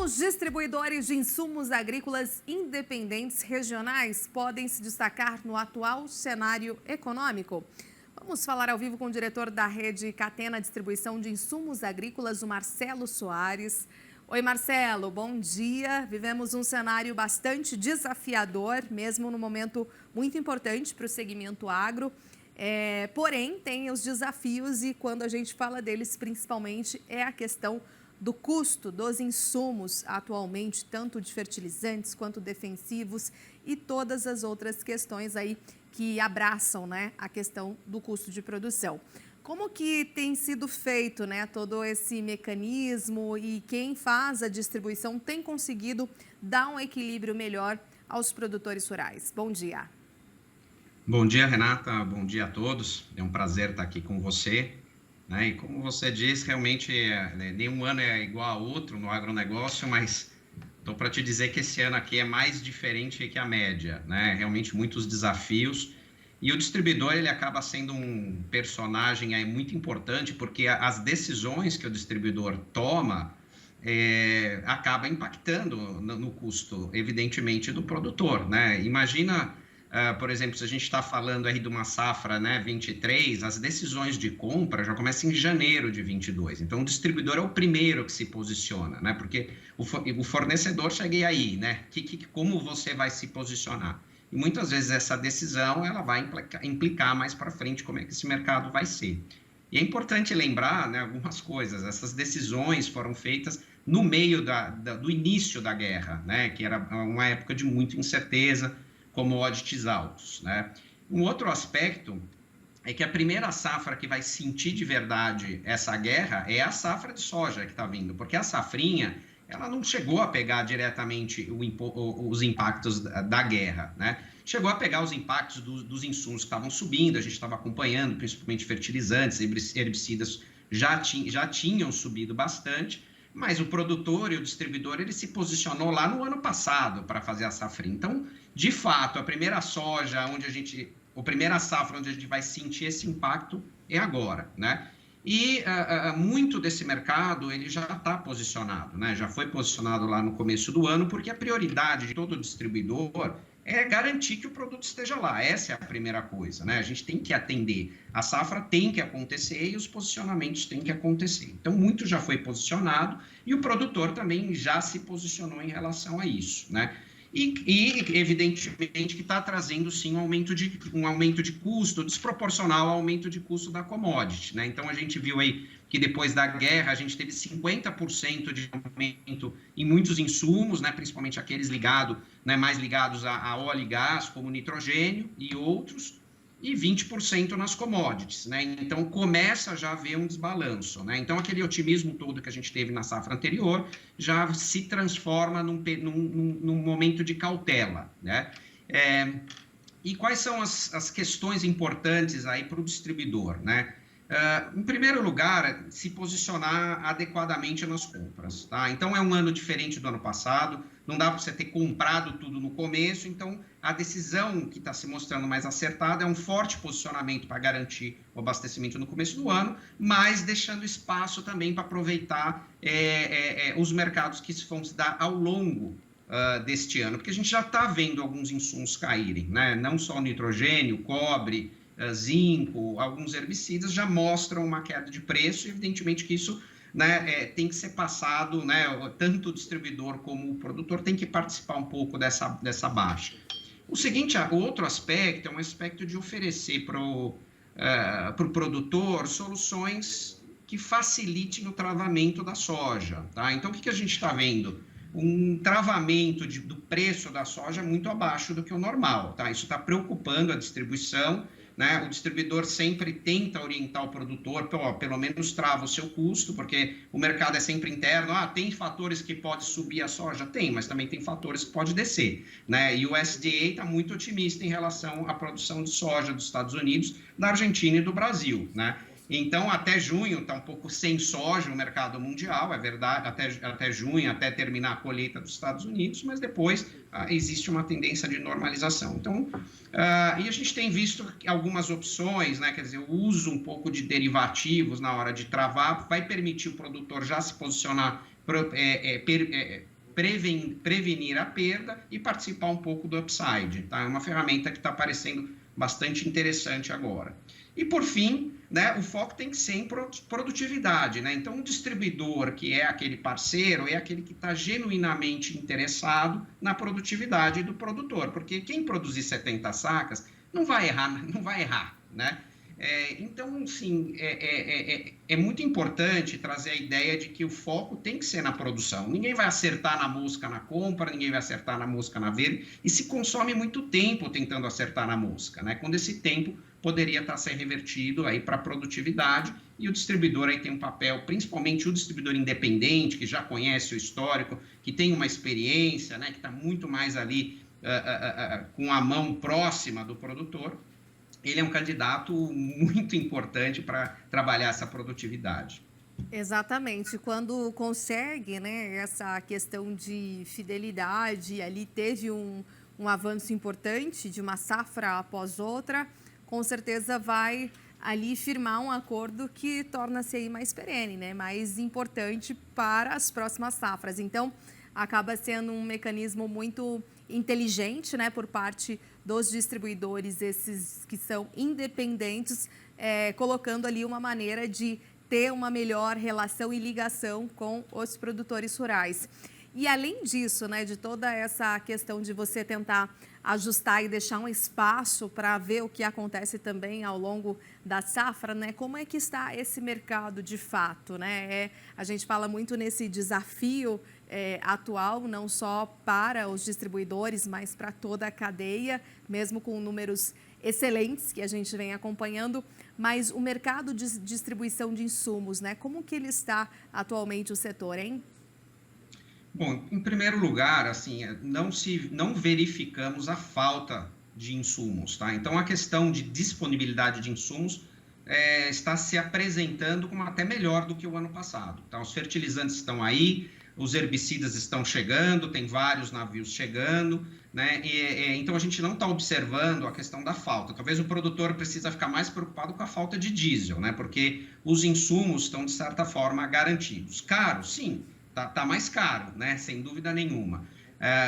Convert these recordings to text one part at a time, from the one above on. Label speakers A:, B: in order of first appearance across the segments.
A: Como os distribuidores de insumos agrícolas independentes regionais podem se destacar no atual cenário econômico? Vamos falar ao vivo com o diretor da rede Catena Distribuição de Insumos Agrícolas, o Marcelo Soares. Oi, Marcelo, bom dia. Vivemos um cenário bastante desafiador, mesmo num momento muito importante para o segmento agro. Porém, tem os desafios e quando a gente fala deles, principalmente, é a questão do custo dos insumos atualmente, tanto de fertilizantes quanto defensivos e todas as outras questões aí que abraçam, né, a questão do custo de produção. Como que tem sido feito, né, todo esse mecanismo e quem faz a distribuição tem conseguido dar um equilíbrio melhor aos produtores rurais? Bom dia.
B: Bom dia, Renata. Bom dia a todos. É um prazer estar aqui com você. E como você diz, realmente nenhum ano é igual a outro no agronegócio, mas estou para te dizer que esse ano aqui é mais diferente que a média, né? Realmente muitos desafios. E o distribuidor, ele acaba sendo um personagem aí muito importante, porque as decisões que o distribuidor toma acaba impactando no custo, evidentemente, do produtor, né? Imagina, por exemplo, se a gente está falando aí de uma safra, né, 23, as decisões de compra já começam em janeiro de 22. Então, o distribuidor é o primeiro que se posiciona, né? Porque o fornecedor chega aí, né? Como você vai se posicionar? E muitas vezes essa decisão ela vai implicar mais para frente como é que esse mercado vai ser. E é importante lembrar, né, algumas coisas. Essas decisões foram feitas no meio do início da guerra, né? Que era uma época de muita incerteza, commodities altos, né? Um outro aspecto é que a primeira safra que vai sentir de verdade essa guerra é a safra de soja que está vindo, porque a safrinha, ela não chegou a pegar diretamente os impactos da guerra, né? Chegou a pegar os impactos dos insumos que estavam subindo, a gente estava acompanhando, principalmente fertilizantes, herbicidas já tinham subido bastante, mas o produtor e o distribuidor, ele se posicionou lá no ano passado para fazer a safrinha. Então, de fato, a primeira soja, a primeira safra onde a gente vai sentir esse impacto é agora, né? E muito desse mercado, ele já está posicionado, né? Já foi posicionado lá no começo do ano, porque a prioridade de todo distribuidor é garantir que o produto esteja lá. Essa é a primeira coisa, né? A gente tem que atender. A safra tem que acontecer e os posicionamentos têm que acontecer. Então, muito já foi posicionado e o produtor também já se posicionou em relação a isso, né? E evidentemente, que está trazendo, sim, um aumento de custo desproporcional ao aumento de custo da commodity, né? Então, a gente viu aí que depois da guerra, a gente teve 50% de aumento em muitos insumos, né? Principalmente aqueles mais ligados a óleo e gás, como nitrogênio e outros, e 20% nas commodities, né? Então, começa já a haver um desbalanço, né? Então, aquele otimismo todo que a gente teve na safra anterior já se transforma num momento de cautela, né? E quais são as questões importantes aí para o distribuidor, né? Em primeiro lugar, se posicionar adequadamente nas compras, tá? Então, é um ano diferente do ano passado, não dá para você ter comprado tudo no começo, então a decisão que está se mostrando mais acertada é um forte posicionamento para garantir o abastecimento no começo do ano, mas deixando espaço também para aproveitar os mercados que se vão se dar ao longo deste ano, porque a gente já está vendo alguns insumos caírem, né? Não só nitrogênio, cobre, zinco, alguns herbicidas já mostram uma queda de preço, e evidentemente que isso, né, tem que ser passado, né, tanto o distribuidor como o produtor tem que participar um pouco dessa baixa. O outro aspecto é um aspecto de oferecer para o produtor soluções que facilitem o travamento da soja, tá? Então, o que a gente está vendo? Um travamento do preço da soja muito abaixo do que o normal, tá? Isso está preocupando a distribuição, né? O distribuidor sempre tenta orientar o produtor, pelo menos trava o seu custo, porque o mercado é sempre interno. Tem fatores que pode subir a soja? Tem, mas também tem fatores que pode descer, né? E o USDA está muito otimista em relação à produção de soja dos Estados Unidos, da Argentina e do Brasil, né? Então, até junho está um pouco sem soja no mercado mundial, é verdade, até junho, até terminar a colheita dos Estados Unidos, mas depois existe uma tendência de normalização. Então, e a gente tem visto algumas opções, né? Quer dizer, o uso um pouco de derivativos na hora de travar vai permitir o produtor já se posicionar prevenir a perda e participar um pouco do upside. Tá? É uma ferramenta que está parecendo bastante interessante agora. E, por fim, né, o foco tem que ser em produtividade. Né? Então, um distribuidor que é aquele parceiro é aquele que está genuinamente interessado na produtividade do produtor, porque quem produzir 70 sacas não vai errar, né? Então, sim, é muito importante trazer a ideia de que o foco tem que ser na produção. Ninguém vai acertar na mosca na compra, ninguém vai acertar na mosca na venda, e se consome muito tempo tentando acertar na mosca, né? Quando esse tempo poderia estar sendo revertido aí para a produtividade, e o distribuidor aí tem um papel, principalmente o distribuidor independente, que já conhece o histórico, que tem uma experiência, né? Que está muito mais ali com a mão próxima do produtor. Ele é um candidato muito importante para trabalhar essa produtividade.
A: Exatamente, quando consegue, né, essa questão de fidelidade, ali teve um avanço importante de uma safra após outra, com certeza vai ali firmar um acordo que torna-se aí mais perene, né, mais importante para as próximas safras. Então, acaba sendo um mecanismo muito inteligente, né, por parte dos distribuidores, esses que são independentes, colocando ali uma maneira de ter uma melhor relação e ligação com os produtores rurais. E além disso, né, de toda essa questão de você tentar ajustar e deixar um espaço para ver o que acontece também ao longo da safra, né, como é que está esse mercado de fato, né? A gente fala muito nesse desafio atual, não só para os distribuidores, mas para toda a cadeia, mesmo com números excelentes que a gente vem acompanhando, mas o mercado de distribuição de insumos, né? Como que ele está atualmente o setor, hein?
B: Bom, em primeiro lugar, assim, não verificamos a falta de insumos, tá? Então, a questão de disponibilidade de insumos está se apresentando como até melhor do que o ano passado. Então, os fertilizantes estão aí, os herbicidas estão chegando, tem vários navios chegando, né? Então, a gente não está observando a questão da falta. Talvez o produtor precisa ficar mais preocupado com a falta de diesel, né? Porque os insumos estão, de certa forma, garantidos. Caro, sim. Tá mais caro, né? Sem dúvida nenhuma.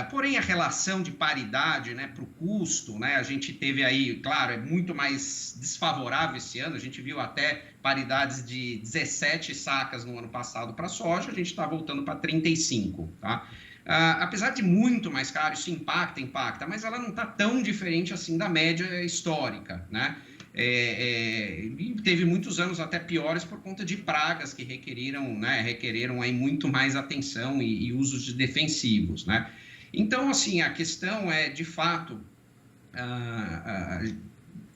B: Porém, a relação de paridade, né, para o custo, né, a gente teve aí, claro, é muito mais desfavorável esse ano, a gente viu até paridades de 17 sacas no ano passado para a soja, a gente está voltando para 35, tá? Apesar de muito mais caro, isso impacta, mas ela não está tão diferente assim da média histórica, né? E teve muitos anos até piores por conta de pragas que requereram aí muito mais atenção e usos de defensivos, né? Então, assim, a questão é, de fato,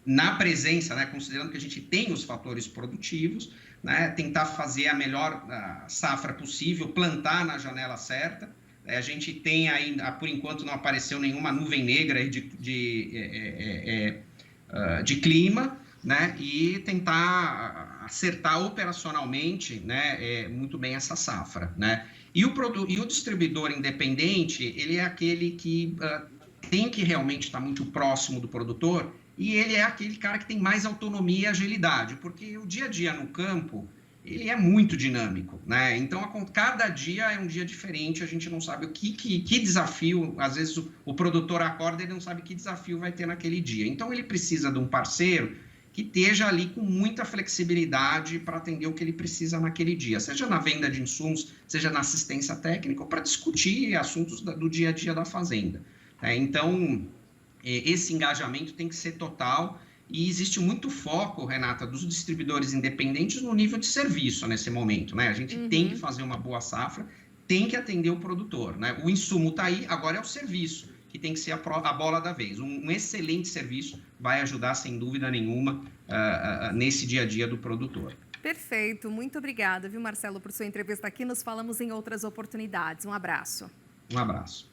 B: na presença, né, considerando que a gente tem os fatores produtivos, né, tentar fazer a melhor safra possível, plantar na janela certa. A gente tem ainda, por enquanto, não apareceu nenhuma nuvem negra de clima, né, e tentar acertar operacionalmente, né, muito bem essa safra, né. E o distribuidor independente, ele é aquele que tem que realmente estar muito próximo do produtor, e ele é aquele cara que tem mais autonomia e agilidade, porque o dia a dia no campo, ele é muito dinâmico, né? Então, cada dia é um dia diferente, a gente não sabe que desafio, às vezes o produtor acorda e ele não sabe que desafio vai ter naquele dia. Então, ele precisa de um parceiro que esteja ali com muita flexibilidade para atender o que ele precisa naquele dia, seja na venda de insumos, seja na assistência técnica, ou para discutir assuntos do dia a dia da fazenda. Então, esse engajamento tem que ser total. E existe muito foco, Renata, dos distribuidores independentes no nível de serviço nesse momento, né? A gente tem que fazer uma boa safra, tem que atender o produtor, né? O insumo está aí, agora é o serviço, que tem que ser a bola da vez. Um excelente serviço vai ajudar, sem dúvida nenhuma, nesse dia a dia do produtor.
A: Perfeito, muito obrigada, viu, Marcelo, por sua entrevista aqui. Nos falamos em outras oportunidades. Um abraço.
B: Um abraço.